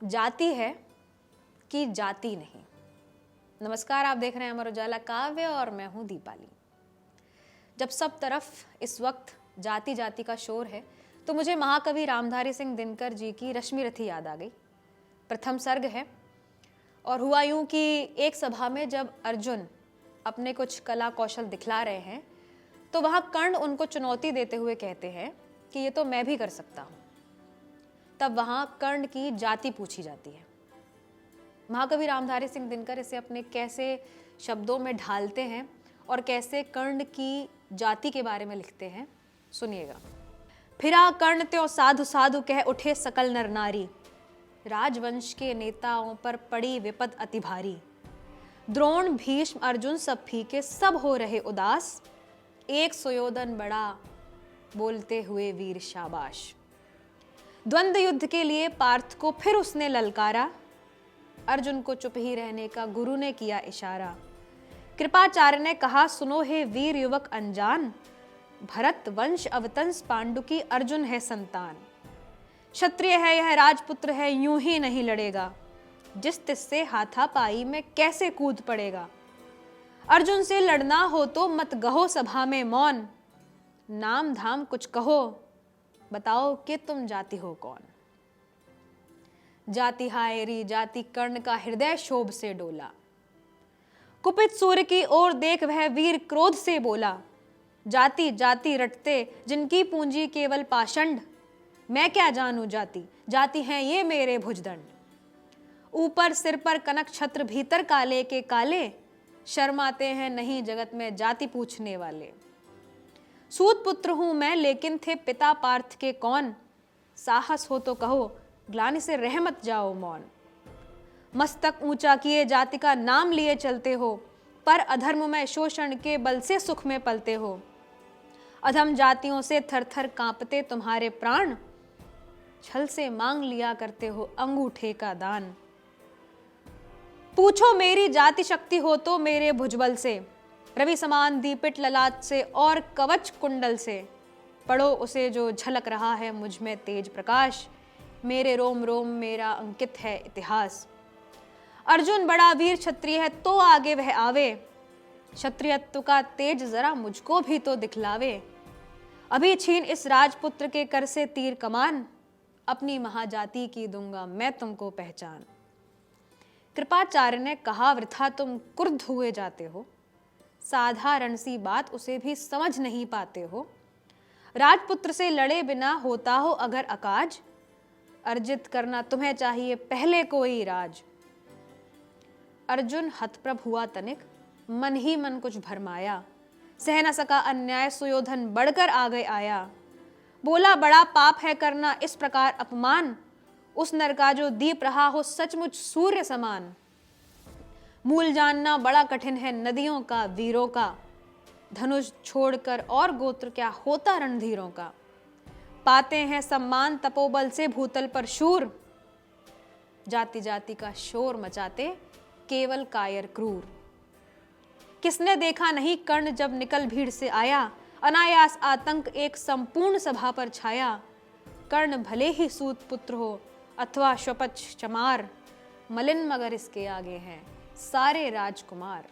जाति है कि जाति नहीं। नमस्कार, आप देख रहे हैं अमर उजाला काव्य और मैं हूं दीपाली। जब सब तरफ इस वक्त जाति जाति का शोर है तो मुझे महाकवि रामधारी सिंह दिनकर जी की रश्मि रथी याद आ गई। प्रथम सर्ग है और हुआ यूं कि एक सभा में जब अर्जुन अपने कुछ कला कौशल दिखला रहे हैं तो वहां कर्ण उनको चुनौती देते हुए कहते हैं कि ये तो मैं भी कर सकता हूं। तब वहां कर्ण की जाति पूछी जाती है। महाकवि रामधारी सिंह दिनकर इसे अपने कैसे शब्दों में ढालते हैं और कैसे कर्ण की जाति के बारे में लिखते हैं, सुनिएगा। फिरा कर्ण त्यों साधु साधु कह उठे सकल नर नारी, राजवंश के नेताओं पर पड़ी विपद अति भारी। द्रोण भीष्म अर्जुन सब फीके सब हो रहे उदास, एक सुयोधन बड़ा बोलते हुए वीर शाबाश। द्वंद्व युद्ध के लिए पार्थ को फिर उसने ललकारा, अर्जुन को चुप ही रहने का गुरु ने किया इशारा। कृपाचार्य ने कहा सुनो हे वीर युवक अनजान, भरत वंश अवतंस पांडु की अर्जुन है संतान। क्षत्रिय है यह राजपुत्र है यूं ही नहीं लड़ेगा, जिस तिससे हाथापाई में कैसे कूद पड़ेगा। अर्जुन से लड़ना हो तो मत गहो सभा में मौन, नाम धाम कुछ कहो बताओ कि तुम जाति हो कौन। जाति हायरी जाति कर्ण का हृदय शोभ से डोला, कुपित सूर्य की ओर देख वह वीर क्रोध से बोला। जाति जाति रटते जिनकी पूंजी केवल पाषंड, मैं क्या जानू जाति जाति हैं ये मेरे भुजदंड। ऊपर सिर पर कनक छत्र भीतर काले के काले, शर्माते हैं नहीं जगत में जाति पूछने वाले। सूत पुत्र हूं मैं लेकिन थे पिता पार्थ के कौन, साहस हो तो कहो ग्लानि से रह मत जाओ मौन। मस्तक ऊंचा किए जाति का नाम लिए चलते हो, पर अधर्म में शोषण के बल से सुख में पलते हो। अधम जातियों से थर थर कांपते तुम्हारे प्राण, छल से मांग लिया करते हो अंगूठे का दान। पूछो मेरी जाति शक्ति हो तो मेरे भुजबल से, रवि समान दीपित ललाट से और कवच कुंडल से। पढ़ो उसे जो झलक रहा है मुझ में तेज प्रकाश, मेरे रोम रोम मेरा अंकित है इतिहास। अर्जुन बड़ा वीर क्षत्रिय है तो आगे वह आवे, क्षत्रियत्व का तेज जरा मुझको भी तो दिखलावे। अभी छीन इस राजपुत्र के कर से तीर कमान, अपनी महाजाति की दूंगा मैं तुमको पहचान। कृपाचार्य ने कहा वृथा तुम क्रुद्ध हुए जाते हो, साधारण सी बात उसे भी समझ नहीं पाते हो। राजपुत्र से लड़े बिना होता हो अगर अकाज, अर्जित करना तुम्हें चाहिए पहले कोई राज। अर्जुन हतप्रभ हुआ तनिक, मन ही मन कुछ भरमाया, सह न सका अन्याय सुयोधन बढ़कर आगे आया। बोला बड़ा पाप है करना इस प्रकार अपमान, उस नर का जो दीप रहा हो सचमुच सूर्य समान। मूल जानना बड़ा कठिन है नदियों का वीरों का, धनुष छोड़कर और गोत्र क्या होता रणधीरों का। पाते हैं सम्मान तपोबल से भूतल पर शूर, जाति जाति का शोर मचाते केवल कायर क्रूर। किसने देखा नहीं कर्ण जब निकल भीड़ से आया, अनायास आतंक एक संपूर्ण सभा पर छाया। कर्ण भले ही सूत पुत्र हो अथवा श्वपच चमार, मलिन मगर इसके आगे हैं सारे राजकुमार।